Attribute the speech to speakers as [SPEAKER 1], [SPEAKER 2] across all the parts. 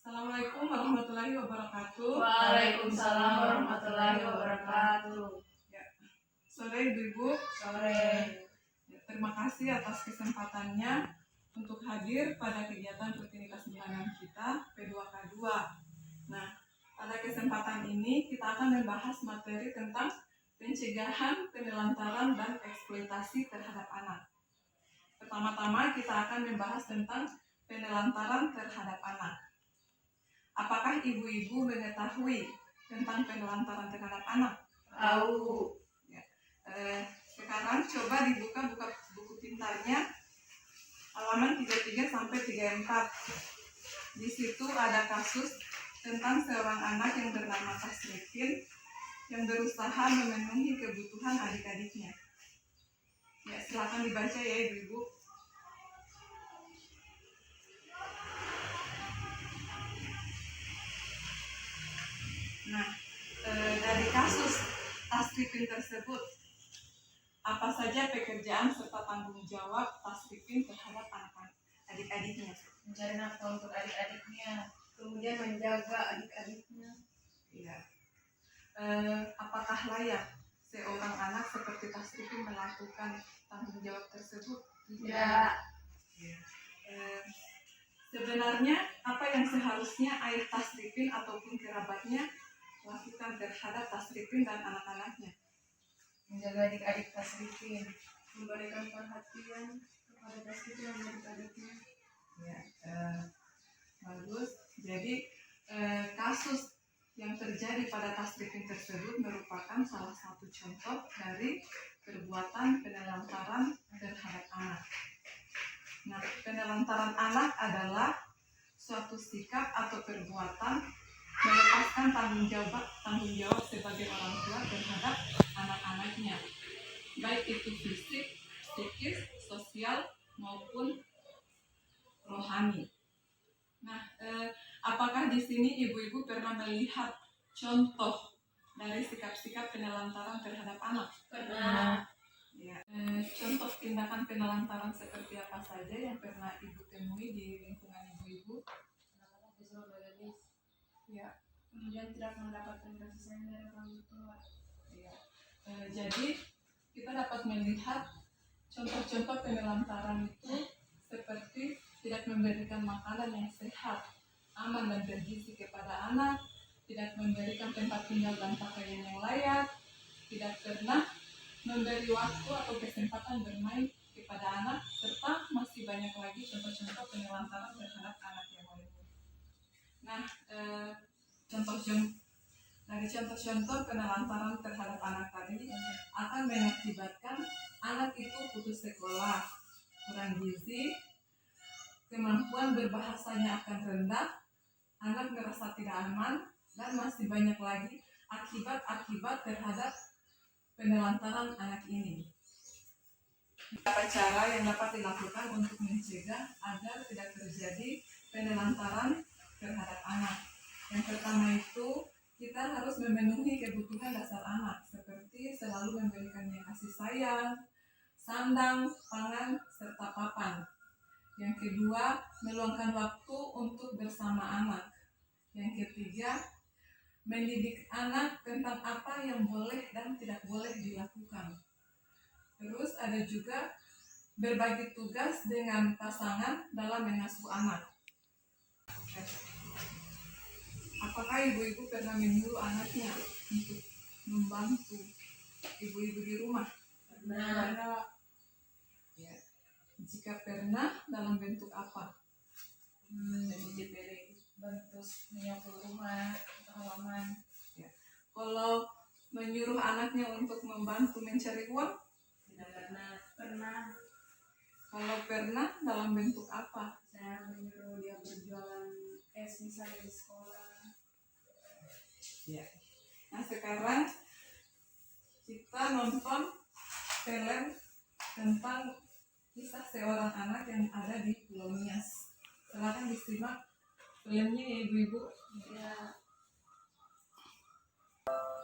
[SPEAKER 1] Assalamualaikum warahmatullahi wabarakatuh.
[SPEAKER 2] Waalaikumsalam warahmatullahi wabarakatuh.
[SPEAKER 1] Ya. Sore Ibu-Ibu.
[SPEAKER 2] Sore.
[SPEAKER 1] Ya, terima kasih atas kesempatannya untuk hadir pada kegiatan rutinitas bulanan kita P2K2. Nah, pada kesempatan ini kita akan membahas materi tentang pencegahan, penelantaran, dan eksploitasi terhadap anak. Pertama-tama kita akan membahas tentang penelantaran terhadap anak. Apakah ibu-ibu mengetahui tentang penelantaran terhadap anak?
[SPEAKER 2] Tahu.
[SPEAKER 1] Ya. Sekarang coba dibuka buku pintarnya halaman 33 sampai 34. Di situ ada kasus tentang seorang anak yang bernama Tasrifin yang berusaha memenuhi kebutuhan adik-adiknya. Ya, silakan dibaca ya ibu-ibu. Nah, dari kasus Tasrifin tersebut, apa saja pekerjaan serta tanggung jawab Tasrifin terhadap anak-anak adik-adiknya?
[SPEAKER 2] Mencari nafkah untuk adik-adiknya, kemudian menjaga adik-adiknya.
[SPEAKER 1] Ya. Apakah layak seorang anak seperti Tasrifin melakukan tanggung jawab tersebut?
[SPEAKER 2] Tidak.
[SPEAKER 1] Ya. Sebenarnya apa yang seharusnya ayah Tasrifin ataupun kerabatnya lakukan terhadap Tasrifin dan anak-anaknya?
[SPEAKER 2] Menjaga adik-adik Tasrifin, memberikan perhatian kepada Tasrifin dan adik-adiknya.
[SPEAKER 1] Ya, bagus. Jadi kasus yang terjadi pada Tasrifin tersebut merupakan salah satu contoh dari perbuatan penelantaran terhadap anak. Nah, penelantaran anak adalah suatu sikap atau perbuatan melepaskan tanggung jawab sebagai orang tua terhadap anak-anaknya, baik itu fisik, psikis, sosial maupun rohani. Nah, apakah di sini ibu-ibu pernah melihat contoh dari sikap-sikap penelantaran terhadap anak?
[SPEAKER 2] Pernah.
[SPEAKER 1] Ya. Contoh tindakan penelantaran seperti apa saja yang pernah ibu temui di lingkungan ibu-ibu?
[SPEAKER 2] Anak-anak disuruh menangis.
[SPEAKER 1] Ya.
[SPEAKER 2] Kemudian tidak mendapatkan kasih sayang dari orang tua.
[SPEAKER 1] Ya. Jadi kita dapat melihat contoh-contoh penelantaran itu seperti tidak memberikan makanan yang sehat, aman dan bergizi kepada anak, tidak memberikan tempat tinggal dan pakaian yang layak, tidak pernah memberi waktu atau kesempatan bermain kepada anak, serta masih banyak lagi contoh-contoh penelantaran terhadap anak yang lainnya. Nah, dari contoh-contoh penelantaran terhadap anak tadi akan mengakibatkan anak itu putus sekolah, kurang gizi, kemampuan berbahasanya akan rendah, anak merasa tidak aman, dan masih banyak lagi akibat-akibat terhadap penelantaran anak ini. Beberapa cara yang dapat dilakukan untuk mencegah agar tidak terjadi penelantaran terhadap anak. Yang pertama itu, kita harus memenuhi kebutuhan dasar anak, seperti selalu memberikannya kasih sayang, sandang, pangan, serta papan. Yang kedua, meluangkan waktu untuk bersama anak. Yang ketiga, mendidik anak tentang apa yang boleh dan tidak boleh dilakukan. Terus ada juga berbagi tugas dengan pasangan dalam mengasuh anak. Apakah ibu-ibu pernah menyuruh anaknya untuk membantu ibu-ibu di rumah?
[SPEAKER 2] Pernah.
[SPEAKER 1] Ya. Jika pernah, dalam bentuk apa?
[SPEAKER 2] Bentuk menyapu rumah atau halaman.
[SPEAKER 1] Ya. Kalau menyuruh anaknya untuk membantu mencari uang?
[SPEAKER 2] Tidak pernah. Pernah.
[SPEAKER 1] Kalau pernah, dalam bentuk apa?
[SPEAKER 2] Saya menyuruh dia berjualan es misalnya di sekolah.
[SPEAKER 1] Ya. Nah, sekarang kita nonton film tentang kisah seorang anak yang ada di Pulau Nias. Silakan disimak filmnya ya ibu-ibu.
[SPEAKER 2] Ya.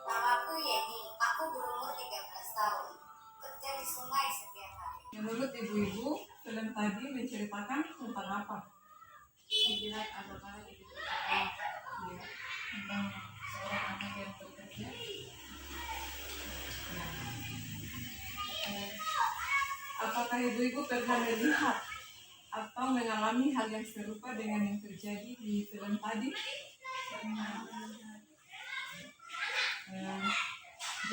[SPEAKER 3] Namaku Yeni, aku berumur 13 tahun. Kerja di sungai setiap hari.
[SPEAKER 1] Menurut ibu-ibu, film tadi menceritakan tentang apa?
[SPEAKER 2] Menjilat anak-anak itu
[SPEAKER 1] tentang seorang anak yang bekerja. Nah, apakah ibu-ibu pernah melihat atau mengalami hal yang serupa dengan yang terjadi di film tadi?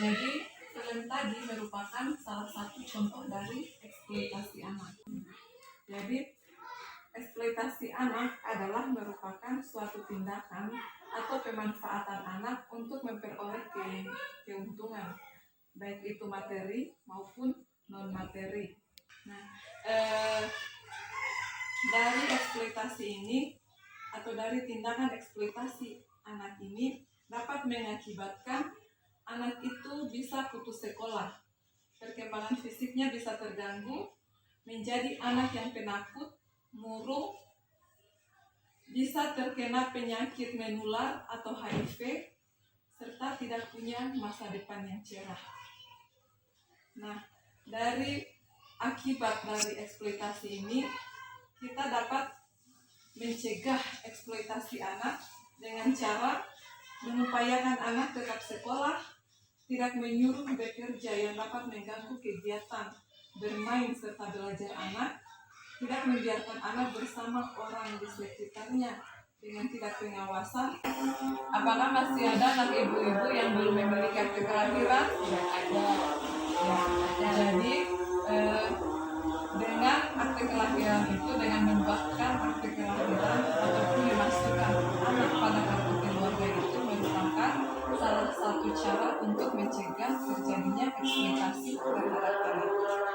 [SPEAKER 1] Jadi film tadi merupakan salah satu contoh dari eksploitasi anak. Jadi eksploitasi anak adalah merupakan suatu tindakan atau pemanfaatan anak untuk memperoleh keuntungan, baik itu materi maupun non materi. Nah, dari eksploitasi ini atau dari tindakan eksploitasi anak ini dapat mengakibatkan anak itu bisa putus sekolah, perkembangan fisiknya bisa terganggu, menjadi anak yang penakut, murung, bisa terkena penyakit menular atau HIV, serta tidak punya masa depan yang cerah. Nah, dari akibat dari eksploitasi ini, kita dapat mencegah eksploitasi anak dengan cara mengupayakan anak tetap sekolah, tidak menyuruh bekerja yang dapat mengganggu kegiatan bermain serta belajar anak, tidak membiarkan anak bersama orang di sekitarnya dengan tidak pengawasan. Apakah masih ada anak ibu-ibu yang belum memiliki akte kelahiran? Tidak ada. Ya, jadi dengan akte kelahiran itu, dengan membuatkan akte kelahiran ataupun memasukkan anak pada kartu keluarga itu merupakan salah satu cara untuk mencegah terjadinya eksploitasi terhadap anak.